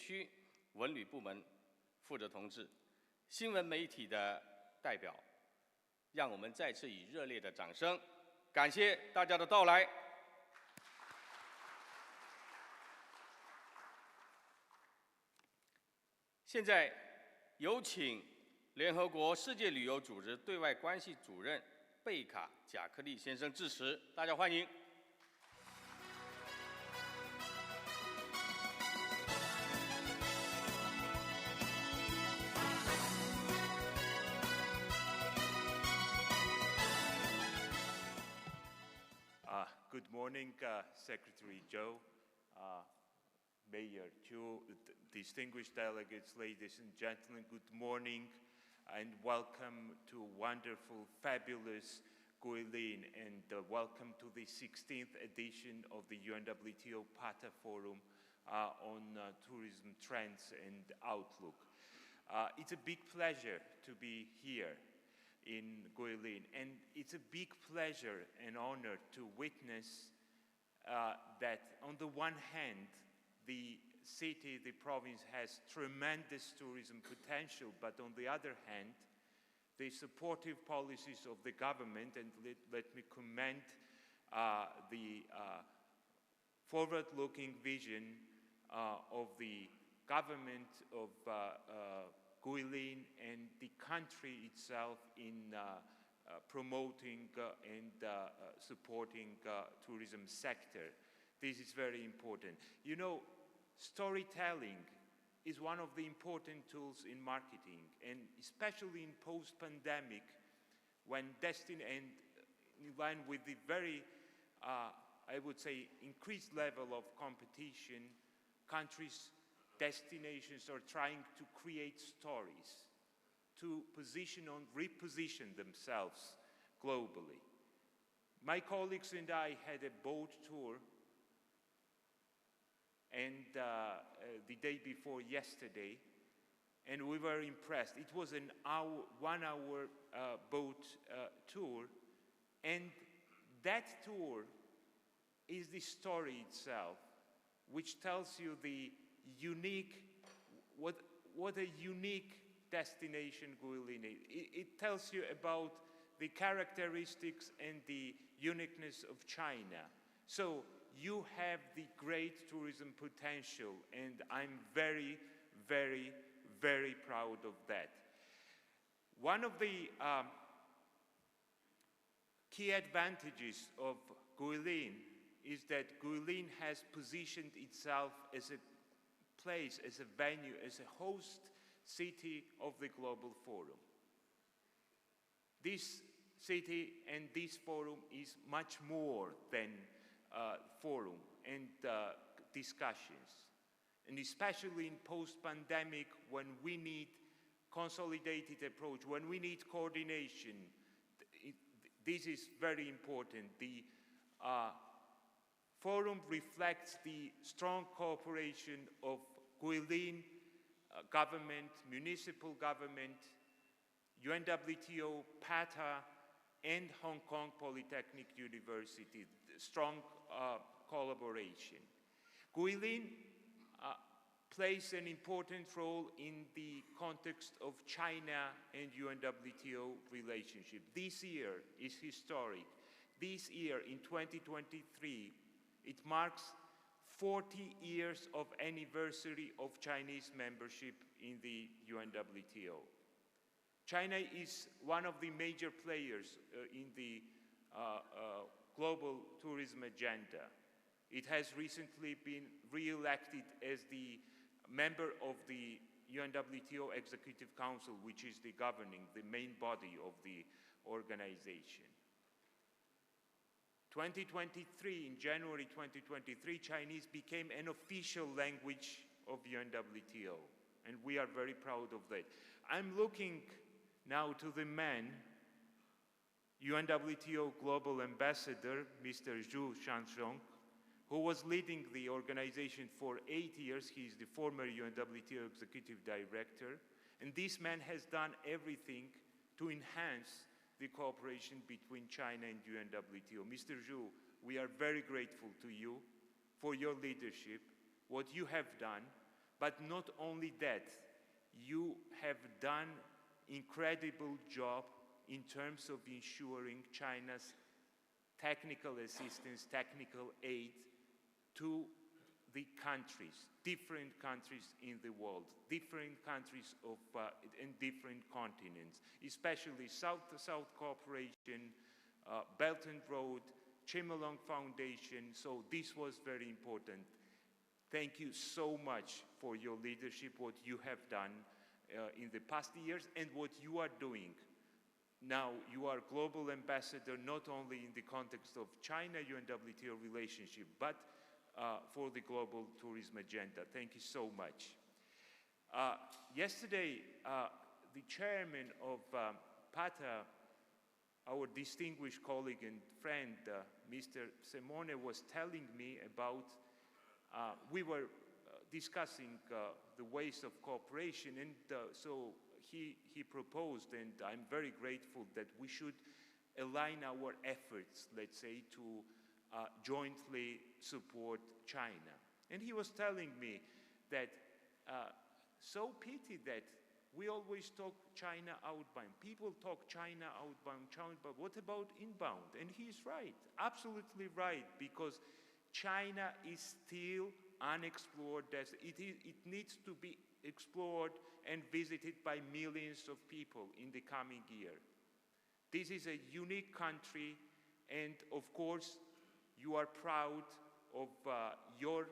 区文旅部门负责同志、新闻媒体的代表，让我们再次以热烈的掌声，感谢大家的到来。现在有请联合国世界旅游组织对外关系主任贝卡贾克利先生致辞，大家欢迎。Good morning, Secretary Joe, Mayor Chu, distinguished delegates, ladies and gentlemen, good morning and welcome to wonderful, fabulous Guilin, and welcome to the 16th edition of the UNWTO PATA Forum on tourism trends and outlook. It's a big pleasure to be here in Guilin, and it's a big pleasure and honor to witness that on the one hand, the city, the province has tremendous tourism potential, but on the other hand, the supportive policies of the government, and let me commend the forward-looking vision of the government of Guilin and the country itself in promoting and supporting tourism sector. This is very important. You know, storytelling is one of the important tools in marketing, and especially in post-pandemic, when destined and in line with the very, I would say, increased level of competition, countries, destinations are trying to create stories, to position and reposition themselves globally. My colleagues and I had a boat tour, and the day before yesterday, and we were impressed. It was an one-hour boat tour, and that tour is the story itself, which tells you the unique, what a unique destination Guilin is. It tells you about the characteristics and the uniqueness of China. So you have the great tourism potential, and I'm very, very, very proud of that. One of the key advantages of Guilin is that Guilin has positioned itself as a place, as a venue, as a host city of the Global Forum. This city and this forum is much more than forum and discussions. And especially in post-pandemic, when we need consolidated approach, when we need coordination, this is very important. The forum reflects the strong cooperation of Guilin government, municipal government, UNWTO, PATA, and Hong Kong Polytechnic University, strong collaboration. Guilin plays an important role in the context of China and UNWTO relationship. This year is historic. This year, in 2023, it marks 40 years of anniversary of Chinese membership in the UNWTO. China is one of the major players in the global tourism agenda. It has recently been re-elected as the member of the UNWTO Executive Council, which is the governing, the main body of the organization. 2023, in January 2023, Chinese became an official language of UNWTO, and we are very proud of that. I'm looking now to the man, UNWTO Global Ambassador, Mr. Zhu Shanshong, who was leading the organization for 8 years. He is the former UNWTO Executive Director, and this man has done everything to enhance the cooperation between China and UNWTO. Mr. Zhu, we are very grateful to you for your leadership, what you have done But not only that, you have done incredible job in terms of ensuring China's technical assistance, technical aid to the countries, different countries in the world, different countries in different continents, especially South-to-South cooperation, Belt and Road, Chimelong Foundation. So this was very important. Thank you so much for your leadership, what you have done in the past years and what you are doing. Now you are global ambassador not only in the context of China-UNWTO relationship, but for the global tourism agenda. Thank you so much. Yesterday, the chairman of PATA, our distinguished colleague and friend, Mr. Simone, was telling me about, we were discussing the ways of cooperation, and so he proposed, and I'm very grateful, that we should align our efforts, let's say, to jointly support China. And he was telling me that so pity that we always talk China outbound. People talk China outbound, but what about inbound? And he's right, absolutely right, because China is still unexplored. It needs to be explored and visited by millions of people in the coming year. This is a unique country, and of course, you are proud of your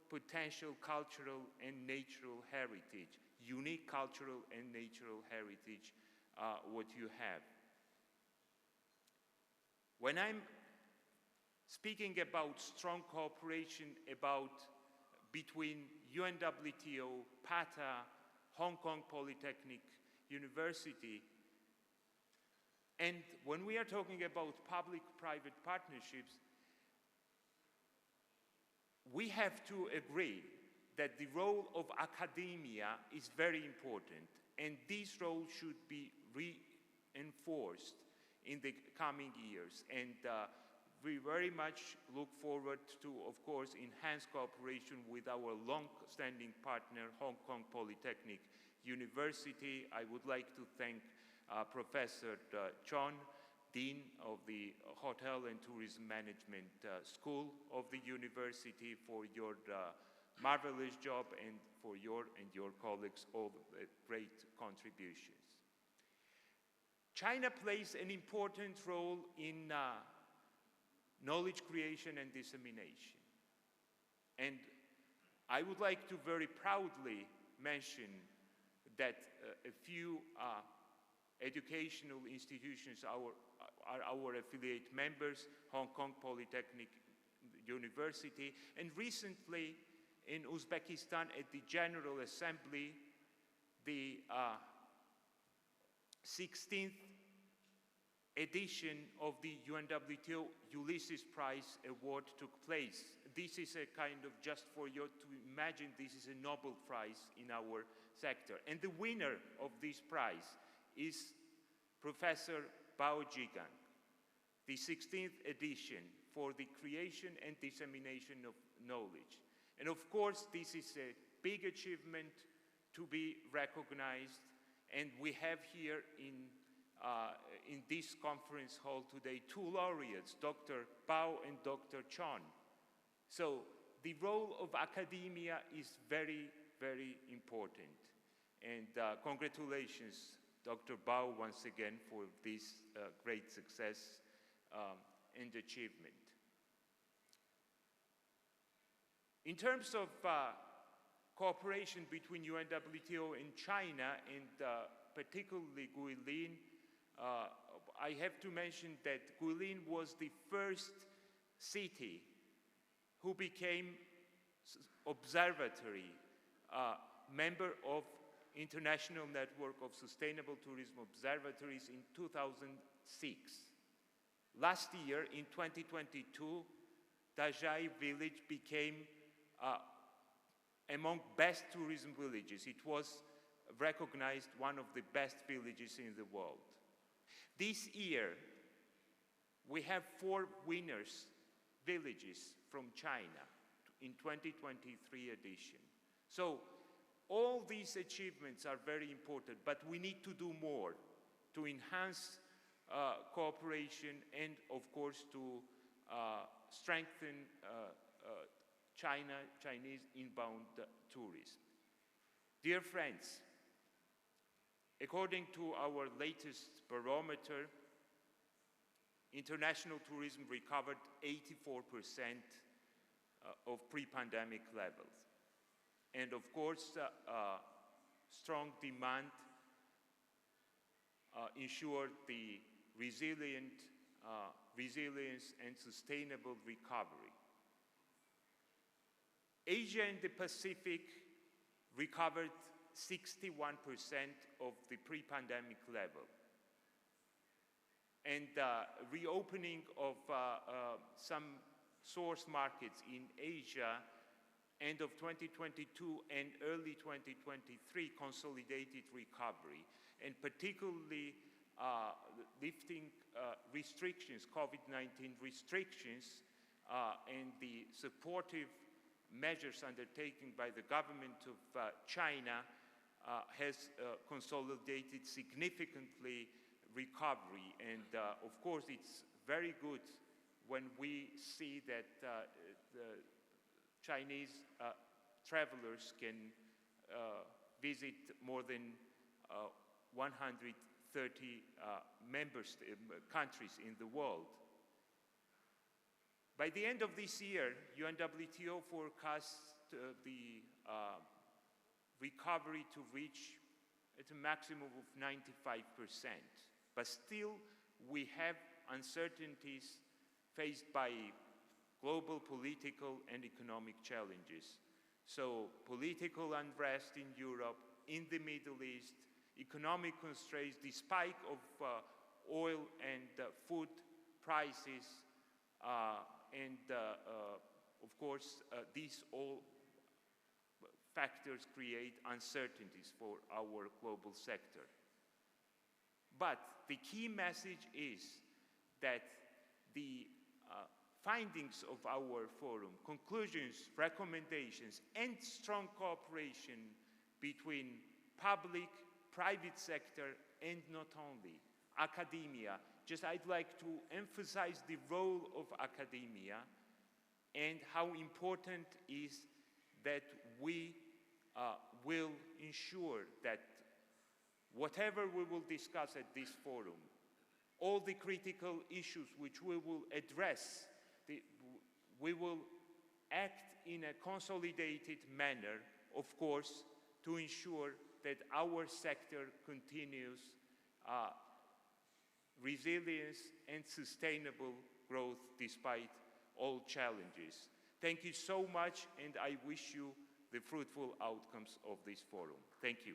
potential cultural and natural heritage, unique cultural and natural heritage, what you have. When I'm speaking about strong cooperation between UNWTO, PATA, Hong Kong Polytechnic University, and when we are talking about public-private partnerships, we have to agree that the role of academia is very important, and this role should be reinforced in the coming years. And we very much look forward to, of course, enhanced cooperation with our long-standing partner, Hong Kong Polytechnic University. I would like to thank Professor John, Dean of the Hotel and Tourism Management School of the university, for your marvelous job, and for your and your colleagues all great contributions. China plays an important role in knowledge creation and dissemination. And I would like to very proudly mention that a few educational institutions are our affiliate members, Hong Kong Polytechnic University, and recently in Uzbekistan at the General Assembly, the 16th edition of the UNWTO Ulysses Prize Award took place. This is a kind of, just for you to imagine, this is a Nobel Prize in our sector. And the winner of this prize is Professor Bao Jigang, the 16th edition for the creation and dissemination of knowledge. And of course, this is a big achievement to be recognized, and we have here in this conference hall today two laureates, Dr. Bao and Dr. Chon. So the role of academia is very, very important. And congratulations, Dr. Bao, once again, for this great success and achievement. In terms of cooperation between UNWTO and China, and particularly Guilin, I have to mention that Guilin was the first city who became observatory member of International Network of Sustainable Tourism Observatories in 2006. Last year, in 2022, Dajai village became among best tourism villages. It was recognized one of the best villages in the world. This year, we have 4 winners villages from China in 2023 edition. So these achievements are very important, but we need to do more to enhance cooperation and, of course, to strengthen Chinese inbound tourism. Dear friends, according to our latest barometer, international tourism recovered 84% of pre-pandemic levels. And of course, strong demand ensured the resilience and sustainable recovery. Asia and the Pacific recovered 61% of the pre-pandemic level. And reopening of some source markets in Asia, end of 2022 and early 2023, consolidated recovery, and particularly lifting restrictions, COVID-19 restrictions, and the supportive measures undertaken by the government of China has consolidated significantly recovery. And of course, it's very good when we see that the Chinese travelers can visit more than 130 countries in the world. By the end of this year, UNWTO forecasts the recovery to reach at a maximum of 95%. But still, we have uncertainties faced by global political and economic challenges. So political unrest in Europe, in the Middle East, economic constraints, the spike of oil and food prices, and of course, these all factors create uncertainties for our global sector. But the key message is that the findings of our forum, conclusions, recommendations, and strong cooperation between public, private sector, and not only academia. Just I'd like to emphasize the role of academia and how important is that we will ensure that whatever we will discuss at this forum, all the critical issues which we will address, we will act in a consolidated manner, of course, to ensure that our sector continues resilience and sustainable growth despite all challenges. Thank you so much, and I wish you the fruitful outcomes of this forum. Thank you.